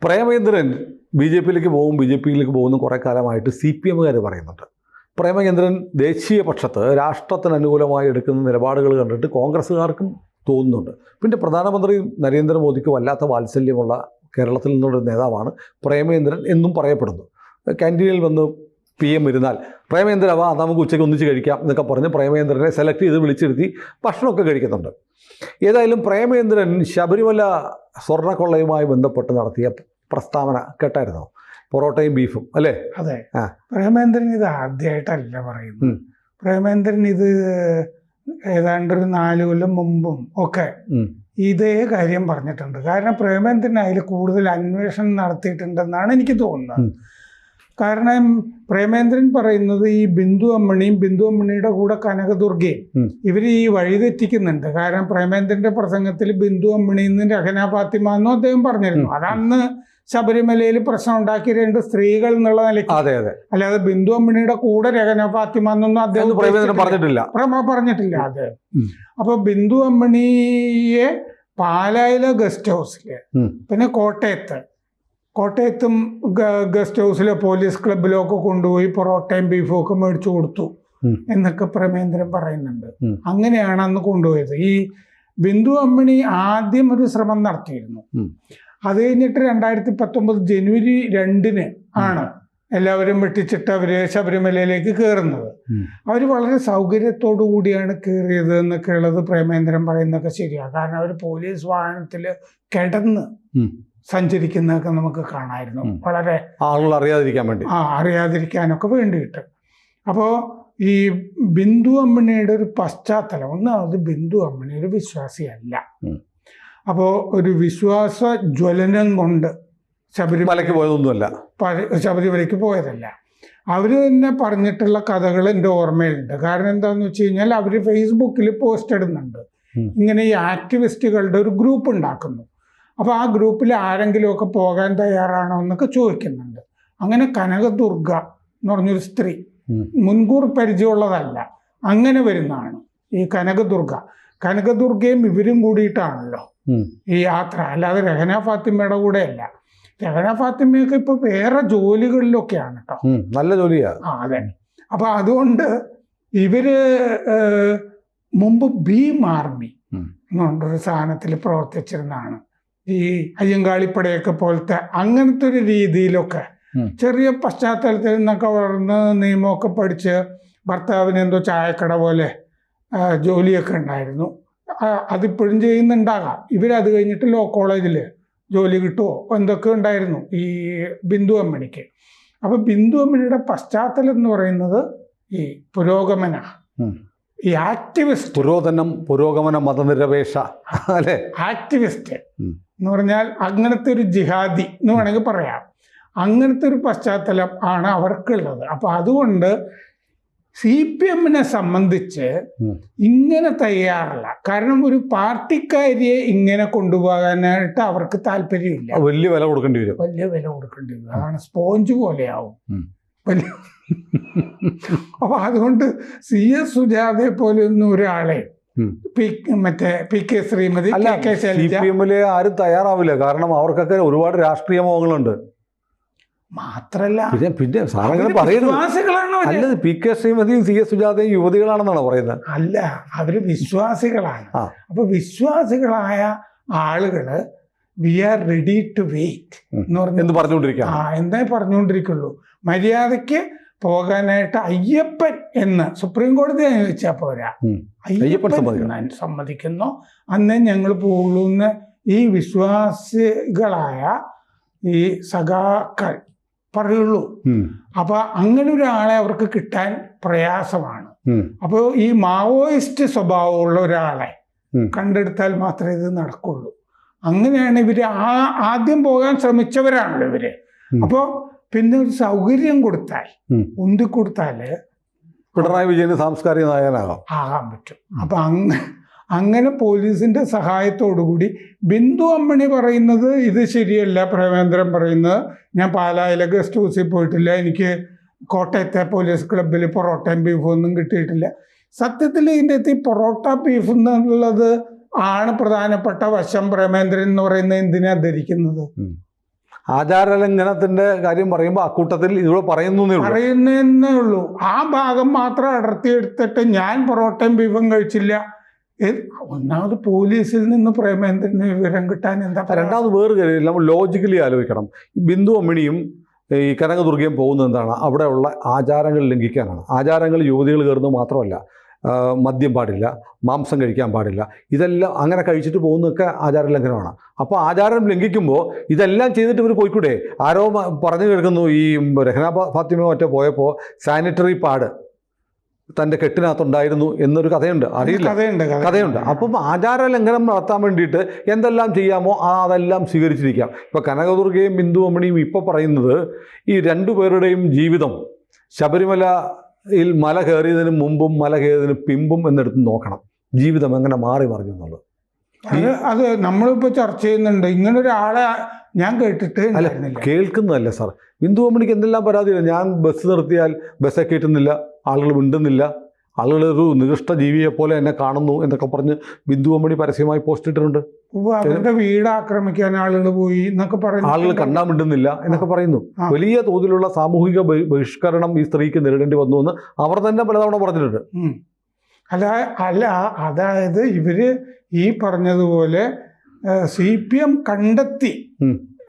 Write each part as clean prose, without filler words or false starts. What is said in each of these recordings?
പ്രേമചന്ദ്രൻ ബി.ജെ.പിയിലേക്ക് പോകുന്ന കുറേ കാലമായിട്ട് CPM-കാർ പറയുന്നുണ്ട്. പ്രേമചന്ദ്രൻ ദേശീയ പക്ഷത്ത് രാഷ്ട്രത്തിന് അനുകൂലമായി എടുക്കുന്ന നിലപാടുകൾ കണ്ടിട്ട് കോൺഗ്രസ്സുകാർക്കും തോന്നുന്നുണ്ട്. പിന്നെ പ്രധാനമന്ത്രി നരേന്ദ്രമോദിക്ക് വല്ലാത്ത വാത്സല്യമുള്ള കേരളത്തിൽ നിന്നുള്ള നേതാവാണ് പ്രേമചന്ദ്രൻ എന്നും പറയപ്പെടുന്നു. ക്യാൻറ്റീനിൽ വന്ന് PM ഇരുന്നാൽ പ്രേമചന്ദ്രൻ നമുക്ക് ഉച്ചയ്ക്ക് ഒന്നിച്ച് കഴിക്കാം എന്നൊക്കെ പറഞ്ഞ് പ്രേമചന്ദ്രനെ സെലക്ട് ചെയ്ത് വിളിച്ചിരുത്തി ഭക്ഷണമൊക്കെ കഴിക്കുന്നുണ്ട്. ഏതായാലും പ്രേമചന്ദ്രൻ ശബരിമല സ്വർണ്ണക്കൊള്ളയുമായി ബന്ധപ്പെട്ട് നടത്തിയ പ്രസ്താവന കേട്ടായിരുന്നോ? പൊറോട്ടയും ബീഫും അല്ലേ? അതെ. പ്രേമചന്ദ്രൻ ഇത് ആദ്യമായിട്ടല്ല പറയുന്നത്. പ്രേമചന്ദ്രൻ ഇത് ഏതാണ്ടൊരു 4 കൊല്ലം മുമ്പും ഒക്കെ ഇതേ കാര്യം പറഞ്ഞിട്ടുണ്ട്. കാരണം പ്രേമചന്ദ്രൻ അതിൽ കൂടുതൽ അന്വേഷണം നടത്തിയിട്ടുണ്ടെന്നാണ് എനിക്ക് തോന്നുന്നത്. കാരണം പ്രേമചന്ദ്രൻ പറയുന്നത് ഈ ബിന്ദു അമ്മണിയുടെ കൂടെ കനകദുർഗയും ഇവർ ഈ വഴിതെറ്റിക്കുന്നുണ്ട്. കാരണം പ്രേമചന്ദ്രന്റെ പ്രസംഗത്തിൽ ബിന്ദു അമ്മണിന്നും രഹന ഫാത്തിമ എന്നും അദ്ദേഹം പറഞ്ഞിരുന്നു. അതന്ന് ശബരിമലയിൽ പ്രശ്നം ഉണ്ടാക്കിയ 2 സ്ത്രീകൾ എന്നുള്ള നിലയ്ക്ക്, അല്ലാതെ ബിന്ദു അമ്മണിയുടെ കൂടെ രഹന ഫാത്തിമ എന്നൊന്നും അദ്ദേഹം പറഞ്ഞിട്ടില്ല അദ്ദേഹം. അപ്പൊ ബിന്ദു അമ്മണിയെ പാലായിലെ ഗസ്റ്റ് ഹൗസില്, പിന്നെ കോട്ടയത്തും ഗസ്റ്റ് ഹൗസിലെ പോലീസ് ക്ലബിലൊക്കെ കൊണ്ടുപോയി പൊറോട്ടയും ബീഫും ഒക്കെ മേടിച്ചു കൊടുത്തു എന്നൊക്കെ പ്രേമചന്ദ്രൻ പറയുന്നുണ്ട്. അങ്ങനെയാണ് അന്ന് കൊണ്ടുപോയത്. ഈ ബിന്ദു അമ്മണി ആദ്യം ഒരു ശ്രമം നടത്തിയിരുന്നു. അത് കഴിഞ്ഞിട്ട് 2019 ജനുവരി 2-ന് ആണ് എല്ലാവരും വെട്ടിച്ചിട്ട് അവര് ശബരിമലയിലേക്ക് കയറുന്നത്. അവർ വളരെ സൗകര്യത്തോടു കൂടിയാണ് കയറിയത് എന്നൊക്കെ ഉള്ളത് പ്രേമചന്ദ്രൻ പറയുന്നതൊക്കെ ശരിയാണ്. കാരണം അവർ പോലീസ് വാഹനത്തിൽ കിടന്ന് സഞ്ചരിക്കുന്നതൊക്കെ നമുക്ക് കാണായിരുന്നു. വളരെ ആളുകൾ അറിയാതിരിക്കാനൊക്കെ വേണ്ടിയിട്ട്. അപ്പോൾ ഈ ബിന്ദു അമ്മണിയുടെ ഒരു പശ്ചാത്തലം, ഒന്നാമത് ബിന്ദു അമ്മണി ഒരു വിശ്വാസിയല്ല. അപ്പോൾ ഒരു വിശ്വാസ ജ്വലനം കൊണ്ട് ശബരിമലയ്ക്ക് പോയതല്ല. അവർ തന്നെ പറഞ്ഞിട്ടുള്ള കഥകൾ എൻ്റെ ഓർമ്മയിലുണ്ട്. കാരണം എന്താണെന്ന് വെച്ച് കഴിഞ്ഞാൽ അവർ ഫേസ്ബുക്കിൽ പോസ്റ്റ് ഇടുന്നുണ്ട്. ഇങ്ങനെ ഈ ആക്ടിവിസ്റ്റുകളുടെ ഒരു ഗ്രൂപ്പ് ഉണ്ടാക്കുന്നു. അപ്പോൾ ആ ഗ്രൂപ്പിൽ ആരെങ്കിലുമൊക്കെ പോകാൻ തയ്യാറാണോ എന്നൊക്കെ ചോദിക്കുന്നുണ്ട്. അങ്ങനെ കനകദുർഗ എന്ന് പറഞ്ഞൊരു സ്ത്രീ, മുൻകൂർ പരിചയമുള്ളതല്ല, അങ്ങനെ വരുന്നതാണ് ഈ കനകദുർഗയും ഇവരും കൂടിയിട്ടാണല്ലോ ഈ യാത്ര, അല്ലാതെ രഹന ഫാത്തിമയുടെ കൂടെ അല്ല. രഹന ഫാത്തിമയൊക്കെ ഇപ്പൊ വേറെ ജോലികളിലൊക്കെയാണ് കേട്ടോ, നല്ല ജോലിയാ. അതെ. അപ്പൊ അതുകൊണ്ട് ഇവര് മുമ്പ് ഭീം ആർമി എന്നുള്ളൊരു സാധനത്തിൽ പ്രവർത്തിച്ചിരുന്നതാണ്. ഈ അയ്യങ്കാളിപ്പടയൊക്കെ പോലത്തെ അങ്ങനത്തെ ഒരു രീതിയിലൊക്കെ ചെറിയ പശ്ചാത്തലത്തിൽ നിന്നൊക്കെ വളർന്ന് നിയമമൊക്കെ പഠിച്ച് ഭർത്താവിന് എന്തോ ചായക്കട പോലെ ജോലിയൊക്കെ ഉണ്ടായിരുന്നു. അതിപ്പോഴും ചെയ്യുന്നുണ്ടാകാം. ഇവരത് കഴിഞ്ഞിട്ട് ലോ കോളേജിൽ ജോലി കിട്ടുമോ എന്തൊക്കെ ഉണ്ടായിരുന്നു ഈ ബിന്ദു അമ്മണിക്ക്. അപ്പം ബിന്ദു അമ്മണിയുടെ പശ്ചാത്തലം എന്ന് പറയുന്നത് ഈ പുരോഗമന, ഈ ആക്ടിവിസ്റ്റ്, പുരോഗമന മതനിരപേക്ഷ അല്ലേ, ആക്ടിവിസ്റ്റ് എന്ന് പറഞ്ഞാൽ അങ്ങനത്തെ ഒരു ജിഹാദി എന്ന് വേണമെങ്കിൽ പറയാം. അങ്ങനത്തെ ഒരു പശ്ചാത്തലം ആണ് അവർക്കുള്ളത്. അപ്പം അതുകൊണ്ട് CPM-നെ സംബന്ധിച്ച് ഇങ്ങനെ തയ്യാറല്ല. കാരണം ഒരു പാർട്ടിക്കാരിയെ ഇങ്ങനെ കൊണ്ടുപോകാനായിട്ട് അവർക്ക് താല്പര്യമില്ല. വലിയ വില കൊടുക്കേണ്ടി വരും. അതാണ് സ്പോഞ്ച് പോലെയാവും. അപ്പൊ അതുകൊണ്ട് CS സുജാതയെ പോലെയൊന്നും ഒരാളെ മറ്റേ PK ശ്രീമതി CPM-ലെ ആരും തയ്യാറാവില്ല. കാരണം അവർക്കൊക്കെ ഒരുപാട് രാഷ്ട്രീയ മോഹങ്ങളുണ്ട്. മാത്രല്ല പിന്നെ സാറങ്ങനെ പറയുന്നത് അല്ലത് PK ശ്രീമതിയും CS സുജാതയും യുവതികളാണെന്നാണ് പറയുന്നത്. അല്ല, അവര് വിശ്വാസികളാണ്. അപ്പൊ വിശ്വാസികളായ ആളുകള് we are ready to wait എന്ന് പറഞ്ഞുകൊണ്ടിരിക്കുള്ളൂ. മര്യാദയ്ക്ക് പോകാനായിട്ട് അയ്യപ്പൻ എന്ന് സുപ്രീം കോടതി ചോദിച്ചാൽ പോരാ, അയ്യപ്പൻ സമ്മതിക്കുന്നു അന്നേ ഞങ്ങൾ പോകുള്ളൂ എന്ന് ഈ വിശ്വാസികളായ ഈ സഖാക്കൾ പറയുള്ളൂ. അപ്പൊ അങ്ങനെ ഒരാളെ അവർക്ക് കിട്ടാൻ പ്രയാസമാണ്. അപ്പോൾ ഈ മാവോയിസ്റ്റ് സ്വഭാവമുള്ള ഒരാളെ കണ്ടെടുത്താൽ മാത്രമേ ഇത് നടക്കുള്ളൂ. അങ്ങനെയാണ് ഇവര് ആദ്യം പോകാൻ ശ്രമിച്ചവരാണല്ലോ ഇവര്. അപ്പോൾ പിന്നെ ഒരു സൗകര്യം കൊടുത്താൽ, ഉന്തിക്കൊടുത്താല് പിണറായി വിജയന് സാംസ്കാരിക ആകാൻ പറ്റും. അപ്പൊ അങ്ങനെ പോലീസിന്റെ സഹായത്തോടുകൂടി ബിന്ദു അമ്മണി പറയുന്നത് ഇത് ശരിയല്ല, പ്രേമചന്ദ്രൻ പറയുന്നത് ഞാൻ പാലായിലെ ഗസ്റ്റ് ഹൗസിൽ പോയിട്ടില്ല, എനിക്ക് കോട്ടയത്തെ പോലീസ് ക്ലബിൽ പൊറോട്ടയും ബീഫും ഒന്നും കിട്ടിയിട്ടില്ല. സത്യത്തിൽ ഇതിൻ്റെ പൊറോട്ട ബീഫ് എന്നുള്ളത് ആണ് പ്രധാനപ്പെട്ട വശം. പ്രേമചന്ദ്രൻ എന്ന് പറയുന്നത് എന്തിനാ ധരിക്കുന്നത്? ആചാരലംഘനത്തിൻ്റെ കാര്യം പറയുമ്പോൾ അക്കൂട്ടത്തിൽ ഇതിവിടെ പറയുന്നേ ഉള്ളൂ. ആ ഭാഗം മാത്രം അടർത്തിയെടുത്തിട്ട് ഞാൻ പൊറോട്ടയും ബീഫും കഴിച്ചില്ല. ഒന്നാമത് പോലീസിൽ നിന്ന് പ്രേമേന്ദ്രന് വിവരം കിട്ടാൻ എന്താ? രണ്ടാമത് വേറെ കാര്യം നമ്മൾ ലോജിക്കലി ആലോചിക്കണം. ബിന്ദു അമ്മിണിയും ഈ കനകദുർഗയും പോകുന്നത് എന്താണ്? അവിടെയുള്ള ആചാരങ്ങൾ ലംഘിക്കാനാണ്. ആചാരങ്ങൾ യുവതികൾ കയറുന്നത് മാത്രമല്ല, മദ്യം പാടില്ല, മാംസം കഴിക്കാൻ പാടില്ല, ഇതെല്ലാം അങ്ങനെ കഴിച്ചിട്ട് പോകുന്നതൊക്കെ ആചാരലംഘനമാണ്. അപ്പോൾ ആചാരം ലംഘിക്കുമ്പോൾ ഇതെല്ലാം ചെയ്തിട്ട് ഇവർ പോയിക്കൂടെ? ആരോ പറഞ്ഞു കേൾക്കുന്നു, ഈ രഹ്ന ഫാത്തിമ മറ്റോ പോയപ്പോൾ സാനിറ്ററി പാഡ് തൻ്റെ കെട്ടിനകത്തുണ്ടായിരുന്നു എന്നൊരു കഥയുണ്ട്, അറിയില്ല, കഥയുണ്ട്. അപ്പം ആചാരലംഘനം നടത്താൻ വേണ്ടിയിട്ട് എന്തെല്ലാം ചെയ്യാമോ അതെല്ലാം സ്വീകരിച്ചിരിക്കാം. ഇപ്പോൾ കനകദുർഗയും ബിന്ദു അമ്മിണിയും ഇപ്പോൾ പറയുന്നത് ഈ രണ്ടുപേരുടെയും ജീവിതം ശബരിമലയിൽ മല കയറിയതിന് മുമ്പും മല കയറിയതിന് പിമ്പും എന്നെടുത്ത് നോക്കണം, ജീവിതം എങ്ങനെ മാറി മറിഞ്ഞു എന്നുള്ളത്. അത് നമ്മളിപ്പോൾ ചർച്ച ചെയ്യുന്നുണ്ട്. ഇങ്ങനൊരാളെ ഞാൻ കേട്ടിട്ട് അല്ല, കേൾക്കുന്നതല്ല സാർ. ബിന്ദു അമ്മിണിക്ക് എന്തെല്ലാം പരാതിയില്ല. ഞാൻ ബസ് നിർത്തിയാൽ ബസ്സെ കയറ്റുന്നില്ല, ആളുകൾ മിണ്ടുന്നില്ല, ആളുകളൊരു നികൃഷ്ട ജീവിയെ പോലെ എന്നെ കാണുന്നു എന്നൊക്കെ പറഞ്ഞ് ബിന്ദു അമ്മിണി പരസ്യമായി പോസ്റ്റ് ഇട്ടിട്ടുണ്ട്. അവരുടെ വീട് ആക്രമിക്കാൻ ആളുകൾ പോയി എന്നൊക്കെ പറയുന്നു, ആളുകൾ കണ്ടാൻ മിണ്ടുന്നില്ല എന്നൊക്കെ പറയുന്നു. വലിയ തോതിലുള്ള സാമൂഹിക ബഹിഷ്കരണം ഈ സ്ത്രീക്ക് നേരിടേണ്ടി വന്നു എന്ന് അവർ തന്നെ പലതവണ പറഞ്ഞിട്ടുണ്ട്. അതായത് ഇവര് ഈ പറഞ്ഞതുപോലെ CPM കണ്ടെത്തി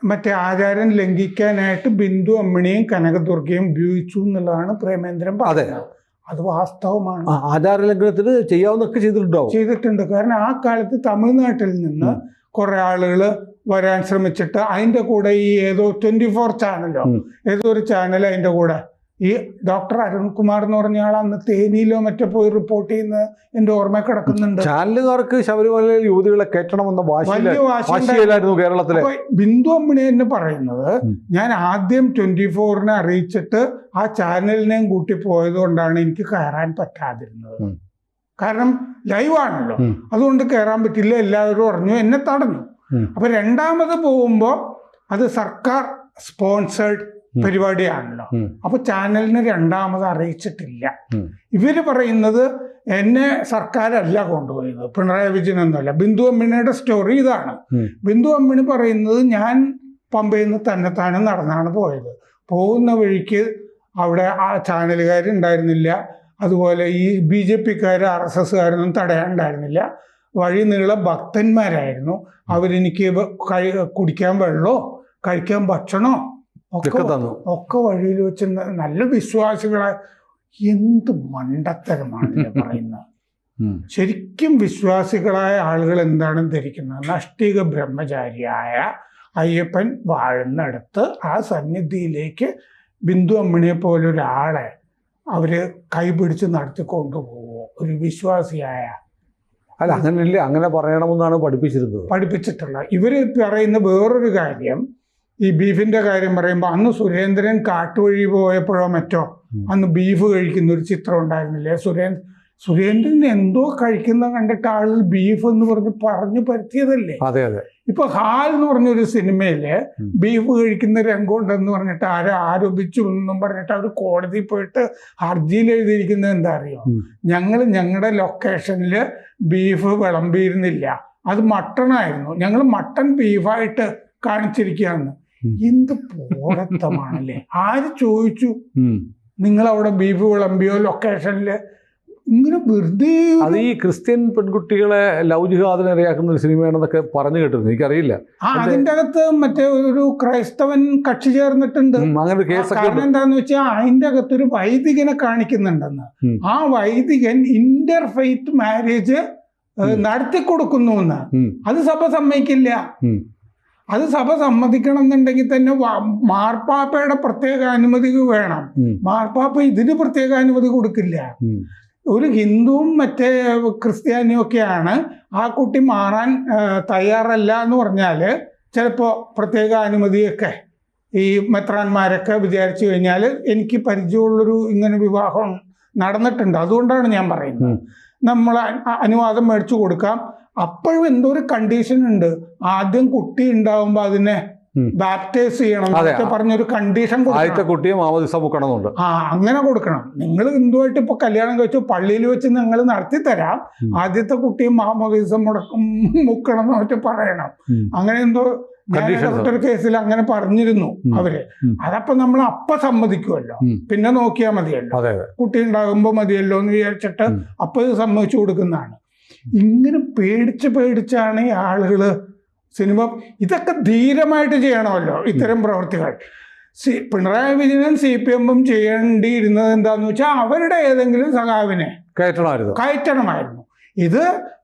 മറ്റേ ആചാരം ലംഘിക്കാനായിട്ട് ബിന്ദു അമ്മിണിയും കനകദുർഗയും ഉപയോഗിച്ചു എന്നുള്ളതാണ് പ്രേമേന്ദ്രൻ പറഞ്ഞത്. അത് വാസ്തവമാണ്. ആചാരലംഘനത്തിന് ചെയ്യാവുന്നൊക്കെ ചെയ്തിട്ടുണ്ട്. കാരണം ആ കാലത്ത് തമിഴ്നാട്ടിൽ നിന്ന് കുറെ ആളുകൾ വരാൻ ശ്രമിച്ചിട്ട് അതിൻ്റെ കൂടെ ഈ ഏതോ 24 ചാനലോ ഏതോ ഒരു ചാനൽ അതിൻ്റെ കൂടെ ഈ ഡോക്ടർ അരുൺകുമാർ എന്ന് പറഞ്ഞ ആൾ അന്ന് തേനിയിലോ മറ്റോ പോയി റിപ്പോർട്ട് ചെയ്യുന്ന എൻ്റെ ഓർമ്മ കിടക്കുന്നുണ്ട്. ചാനലുകാർക്ക് ശബരിമലയിൽ യുവതികളെ കയറ്റണമെന്ന വാശിയിലായിരുന്നു കേരളത്തിലെ. ബിന്ദു അമ്മിണി എന്ന് പറയുന്നത് ഞാൻ ആദ്യം 24-നെ അറിയിച്ചിട്ട് ആ ചാനലിനെയും കൂട്ടി പോയത് കൊണ്ടാണ് എനിക്ക് കയറാൻ പറ്റാതിരുന്നത്. കാരണം ലൈവാണല്ലോ, അതുകൊണ്ട് കയറാൻ പറ്റില്ല, എല്ലാവരും അറിഞ്ഞു, എന്നെ തടഞ്ഞു. അപ്പൊ രണ്ടാമത് പോകുമ്പോൾ അത് സർക്കാർ സ്പോൺസേഡ് പരിപാടിയാണല്ലോ, അപ്പൊ ചാനലിന് രണ്ടാമത് അറിയിച്ചിട്ടില്ല. ഇവര് പറയുന്നത് എന്നെ സർക്കാരല്ല കൊണ്ടുപോയത്, പിണറായി വിജയൻ ഒന്നുമല്ല. ബിന്ദു അമ്മിണിയുടെ സ്റ്റോറി ഇതാണ്. ബിന്ദു അമ്മിണി പറയുന്നത് ഞാൻ പമ്പയിൽ നിന്ന് തന്നെത്താനെ നടന്നാണ് പോയത്. പോകുന്ന വഴിക്ക് അവിടെ ആ ചാനലുകാരുണ്ടായിരുന്നില്ല, അതുപോലെ ഈ BJPക്കാർ RSSകാരൊന്നും തടയാനുണ്ടായിരുന്നില്ല. വഴി നീളെ ഭക്തന്മാരായിരുന്നു. അവരെനിക്ക് കുടിക്കാൻ വെള്ളമോ കഴിക്കാൻ ഭക്ഷണമോ ഒക്കെ വഴിയിൽ വെച്ച് നല്ല വിശ്വാസികളെ. എന്ത് മണ്ടത്തരമാണ് പറയുന്നത്. ശരിക്കും വിശ്വാസികളായ ആളുകൾ എന്താണ് ധരിക്കുന്നത്? നഷ്ടിക ബ്രഹ്മചാരിയായ അയ്യപ്പൻ വാഴുന്നിടത്ത് ആ സന്നിധിയിലേക്ക് ബിന്ദു അമ്മിണിയെ പോലൊരാളെ അവര് കൈപിടിച്ച് നടത്തിക്കൊണ്ടുപോകുമോ? ഒരു വിശ്വാസിയായ അല്ല, അങ്ങനെയല്ല, അങ്ങനെ പറയണമെന്നാണ് പഠിപ്പിച്ചിട്ടുള്ളത്. ഇവര് പറയുന്ന വേറൊരു കാര്യം, ഈ ബീഫിന്റെ കാര്യം പറയുമ്പോൾ അന്ന് സുരേന്ദ്രൻ കാട്ടുവഴി പോയപ്പോഴോ മറ്റോ അന്ന് ബീഫ് കഴിക്കുന്ന ഒരു ചിത്രം ഉണ്ടായിരുന്നില്ലേ? സുരേന്ദ്രൻ എന്തോ കഴിക്കുന്ന കണ്ടിട്ട് ആളുകൾ ബീഫ് എന്ന് പറഞ്ഞു പരത്തിയതല്ലേ? അതെ അതെ. ഇപ്പൊ ഹാൽ എന്ന് പറഞ്ഞൊരു സിനിമയില് ബീഫ് കഴിക്കുന്ന രംഗമുണ്ടെന്ന് പറഞ്ഞിട്ട് ആരോപിച്ചു എന്നും പറഞ്ഞിട്ട് അവർ കോടതിയിൽ പോയിട്ട് ഹർജിയിൽ എഴുതിയിരിക്കുന്നത് എന്താ അറിയോ? ഞങ്ങളുടെ ലൊക്കേഷനിൽ ബീഫ് വിളമ്പിയിരുന്നില്ല, അത് മട്ടണായിരുന്നു, ഞങ്ങൾ മട്ടൺ ബീഫായിട്ട് കാണിച്ചിരിക്കുകയാണ്. എന്ത് പോരത്തമാണല്ലേ? ആര് ചോദിച്ചു നിങ്ങൾ അവിടെ ബീഫ് വിളമ്പിയോ ലൊക്കേഷനില്? ഇങ്ങനെ വെറുതെ. അത് ഈ ക്രിസ്ത്യൻ പെൺകുട്ടികളെ ലവ് ജിഹാദിന് ഇരയാക്കുന്ന ഒരു സിനിമയാണെന്നൊക്കെ പറഞ്ഞു കേട്ടിരുന്നു, എനിക്കറിയില്ല. അതിന്റെ അകത്ത് മറ്റേ ഒരു ക്രൈസ്തവൻ കക്ഷി ചേർന്നിട്ടുണ്ട്. അങ്ങനെ കേസൊക്കെ. കാരണം എന്താന്ന് വെച്ചാൽ അതിന്റെ അകത്തൊരു വൈദികനെ കാണിക്കുന്നുണ്ടെന്ന്. ആ വൈദികൻ ഇന്റർ ഫെയ്ത്ത് മാരേജ് നടത്തിക്കൊടുക്കുന്നു എന്ന്. അത് സഭ സമ്മതിക്കില്ല. അത് സഭ സമ്മതിക്കണം എന്നുണ്ടെങ്കിൽ തന്നെ മാർപ്പാപ്പയുടെ പ്രത്യേക അനുമതി വേണം. മാർപ്പാപ്പ ഇതിന് പ്രത്യേക അനുമതി കൊടുക്കില്ല. ഒരു ഹിന്ദുവും മറ്റേ ക്രിസ്ത്യാനിയും ഒക്കെയാണ് ആ കുട്ടി മാറാൻ തയ്യാറല്ല എന്ന് പറഞ്ഞാൽ ചിലപ്പോൾ പ്രത്യേക അനുമതിയൊക്കെ ഈ മെത്രാന്മാരൊക്കെ വിചാരിച്ചു കഴിഞ്ഞാൽ, എനിക്ക് പരിചയമുള്ളൊരു ഇങ്ങനെ വിവാഹം നടന്നിട്ടുണ്ട്, അതുകൊണ്ടാണ് ഞാൻ പറയുന്നത്, നമ്മൾ അനുവാദം മേടിച്ചു കൊടുക്കാം. അപ്പോഴും എന്തോ ഒരു കണ്ടീഷൻ ഉണ്ട്. ആദ്യം കുട്ടി ഉണ്ടാവുമ്പോ അതിനെ ബാപ്റ്റൈസ് ചെയ്യണം പറഞ്ഞൊരു കണ്ടീഷൻ കൊടുക്കണം. അങ്ങനെ കൊടുക്കണം. നിങ്ങൾ ഹിന്ദുവായിട്ട് ഇപ്പൊ കല്യാണം കഴിച്ചു പള്ളിയിൽ വെച്ച് നിങ്ങൾ നടത്തി തരാം, ആദ്യത്തെ കുട്ടിയെ മാമോദീസം മുക്കണം എന്ന് പറയണം. അങ്ങനെ എന്തോ ഞാൻ ഇടപെട്ടൊരു കേസിൽ അങ്ങനെ പറഞ്ഞിരുന്നു അവര്. അതപ്പൊ നമ്മൾ സമ്മതിക്കുമല്ലോ, പിന്നെ നോക്കിയാൽ മതിയല്ലോ, കുട്ടി ഉണ്ടാകുമ്പോ മതിയല്ലോ എന്ന് വിചാരിച്ചിട്ട് അപ്പൊ ഇത് സമ്മതിച്ചു കൊടുക്കുന്നതാണ്. ഇങ്ങനെ പേടിച്ചാണ് ഈ ആളുകള് സിനിമ. ഇതൊക്കെ ധീരമായിട്ട് ചെയ്യണമല്ലോ ഇത്തരം പ്രവർത്തികൾ. പിണറായി വിജയനും CPM ചെയ്യേണ്ടിയിരുന്നത് എന്താന്ന് വെച്ചാൽ അവരുടെ ഏതെങ്കിലും സഖാവിനെ കയറ്റണമായിരുന്നു. ഇത്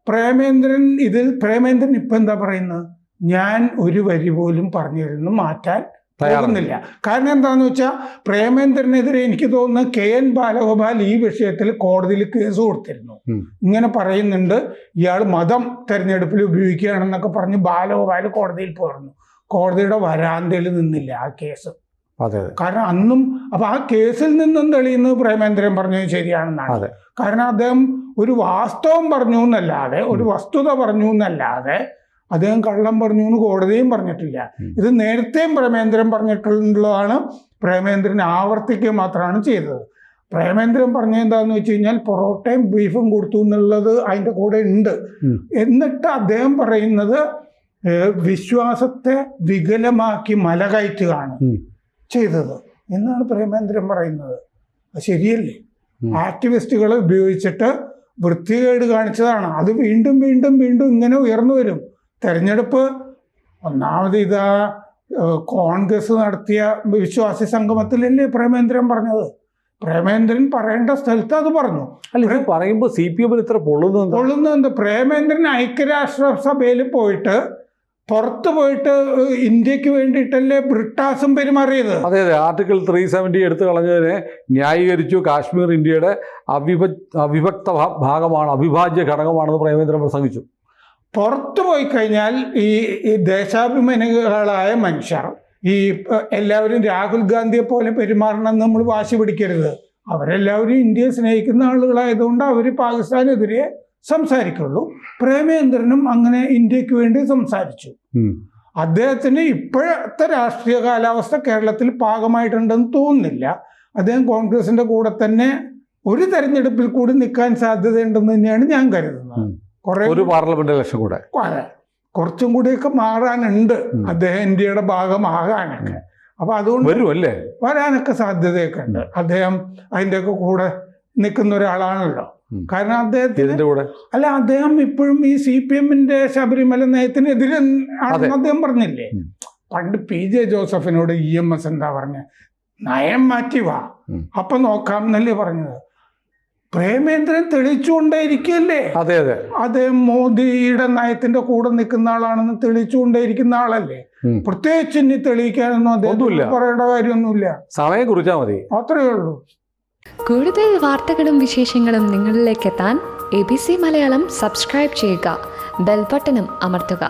പ്രേമേന്ദ്രൻ ഇപ്പൊ എന്താ പറയുന്നത്, ഞാൻ ഒരു വരി പോലും പറഞ്ഞിരുന്നു മാറ്റാൻ പോകുന്നില്ല. കാരണം എന്താന്ന് വെച്ചാൽ പ്രേമേന്ദ്രനെതിരെ എനിക്ക് തോന്നുന്നു KN ബാലഗോപാൽ ഈ വിഷയത്തിൽ കോടതിയിൽ കേസ് കൊടുത്തിരുന്നു. ഇങ്ങനെ പറയുന്നുണ്ട് ഇയാൾ മതം തെരഞ്ഞെടുപ്പിൽ ഉപയോഗിക്കുകയാണെന്നൊക്കെ പറഞ്ഞ് ബാലഗോപാൽ കോടതിയിൽ പോയിരുന്നു. കോടതിയുടെ വരാന്തയിൽ നിന്നില്ല ആ കേസ്. കാരണം അന്നും അപ്പൊ ആ കേസിൽ നിന്നും തെളിയുന്നത് പ്രേമേന്ദ്രൻ പറഞ്ഞത് ശരിയാണെന്നാണ്. കാരണം അദ്ദേഹം ഒരു വാസ്തവം പറഞ്ഞു എന്നല്ലാതെ, ഒരു വസ്തുത പറഞ്ഞു എന്നല്ലാതെ അദ്ദേഹം കള്ളം പറഞ്ഞു എന്ന് കോടതിയും പറഞ്ഞിട്ടില്ല. ഇത് നേരത്തെയും പ്രേമേന്ദ്രൻ പറഞ്ഞിട്ടുള്ളതാണ്. പ്രേമേന്ദ്രൻ ആവർത്തിക്കുക മാത്രമാണ് ചെയ്തത്. പ്രേമേന്ദ്രൻ പറഞ്ഞ എന്താന്ന് വെച്ച് കഴിഞ്ഞാൽ പൊറോട്ടയും ബീഫും കൊടുത്തു എന്നുള്ളത് അതിൻ്റെ കൂടെ ഉണ്ട്. എന്നിട്ട് അദ്ദേഹം പറയുന്നത് വിശ്വാസത്തെ വികലമാക്കി മല കയറ്റുകയാണ് ചെയ്തത് എന്നാണ് പ്രേമേന്ദ്രൻ പറയുന്നത്. അത് ശരിയല്ലേ? ആക്ടിവിസ്റ്റുകളെ ഉപയോഗിച്ചിട്ട് വൃത്തികേട് കാണിച്ചതാണ്. അത് വീണ്ടും വീണ്ടും വീണ്ടും ഇങ്ങനെ ഉയർന്നു വരും. തെരഞ്ഞെടുപ്പ് ഒന്നാമത് ഇതാ കോൺഗ്രസ് നടത്തിയ വിശ്വാസി സംഗമത്തിലല്ലേ പ്രേമേന്ദ്രൻ പറഞ്ഞത്. പ്രേമേന്ദ്രൻ പറയേണ്ട സ്ഥലത്ത് അത് പറഞ്ഞു. അല്ല, പറയുമ്പോൾ CPM ഇത്ര പൊള്ളുന്നത് പ്രേമേന്ദ്രൻ ഐക്യരാഷ്ട്രസഭയിൽ പോയിട്ട് പുറത്തു പോയിട്ട് ഇന്ത്യക്ക് വേണ്ടിയിട്ടല്ലേ ബ്രിട്ടാസും പെരുമാറിയത്. അതെ, ആർട്ടിക്കിൾ 370 എടുത്തു കളഞ്ഞതിനെ ന്യായീകരിച്ചു. കാശ്മീർ ഇന്ത്യയുടെ അവിഭക്ത ഭാഗമാണ്, അവിഭാജ്യ ഘടകമാണെന്ന് പ്രേമേന്ദ്രൻ പ്രസംഗിച്ചു. പുറത്തു പോയി കഴിഞ്ഞാൽ ഈ ദേശാഭിമാനികളായ മനുഷ്യർ എല്ലാവരും രാഹുൽ ഗാന്ധിയെ പോലെ പെരുമാറണം നമ്മൾ വാശി പിടിക്കരുത്. അവരെല്ലാവരും ഇന്ത്യയെ സ്നേഹിക്കുന്ന ആളുകളായതുകൊണ്ട് അവർ പാകിസ്ഥാനെതിരെ സംസാരിക്കുള്ളൂ. പ്രേമേന്ദ്രനും അങ്ങനെ ഇന്ത്യക്ക് വേണ്ടി സംസാരിച്ചു. അദ്ദേഹത്തിന് ഇപ്പോഴത്തെ രാഷ്ട്രീയ കാലാവസ്ഥ കേരളത്തിൽ പാകമായിട്ടുണ്ടെന്ന് തോന്നുന്നില്ല. അദ്ദേഹം കോൺഗ്രസിന്റെ കൂടെ തന്നെ ഒരു തെരഞ്ഞെടുപ്പിൽ കൂടി നിൽക്കാൻ സാധ്യതയുണ്ടെന്ന് തന്നെയാണ് ഞാൻ കരുതുന്നത്. ഒരു പാർലമെന്റ് ഇലക്ഷൻ കൂടെ കുറച്ചും കൂടിയൊക്കെ മാറാനുണ്ട് അദ്ദേഹം ഇന്ത്യയുടെ ഭാഗമാകാനൊക്കെ. അപ്പൊ അതുകൊണ്ട് വരാനൊക്കെ സാധ്യതയൊക്കെ ഉണ്ട്. അദ്ദേഹം അതിൻ്റെയൊക്കെ കൂടെ നിൽക്കുന്ന ഒരാളാണല്ലോ. കാരണം അദ്ദേഹം ഇപ്പോഴും ഈ CPM ശബരിമല നയത്തിനെതിരെ ആണെന്ന് അദ്ദേഹം പറഞ്ഞില്ലേ. പണ്ട് PJ ജോസഫിനോട് EMS എന്താ പറഞ്ഞ, നയം മാറ്റി വാ അപ്പൊ നോക്കാം എന്നല്ലേ പറഞ്ഞത്. പ്രേമേന്ദ്രൻ തെളിയിച്ചുകൊണ്ടേയിരിക്കല്ലേ. അദ്ദേഹം മോദിയുടെ നയത്തിന്റെ കൂടെ നിൽക്കുന്ന ആളാണെന്ന് തെളിയിച്ചുകൊണ്ടേയിരിക്കുന്ന ആളല്ലേ. പ്രത്യേകിച്ച് ഇനി തെളിയിക്കാനൊന്നും അദ്ദേഹം പറയേണ്ട കാര്യമൊന്നുമില്ല. സമയം കുറിച്ചാൽ മതി, അത്രയേ ഉള്ളൂ. കൂടുതൽ വാർത്തകളും വിശേഷങ്ങളും നിങ്ങളിലേക്ക് എത്താൻ ABC മലയാളം സബ്സ്ക്രൈബ് ചെയ്യുക, ബെൽ ബട്ടണും അമർത്തുക.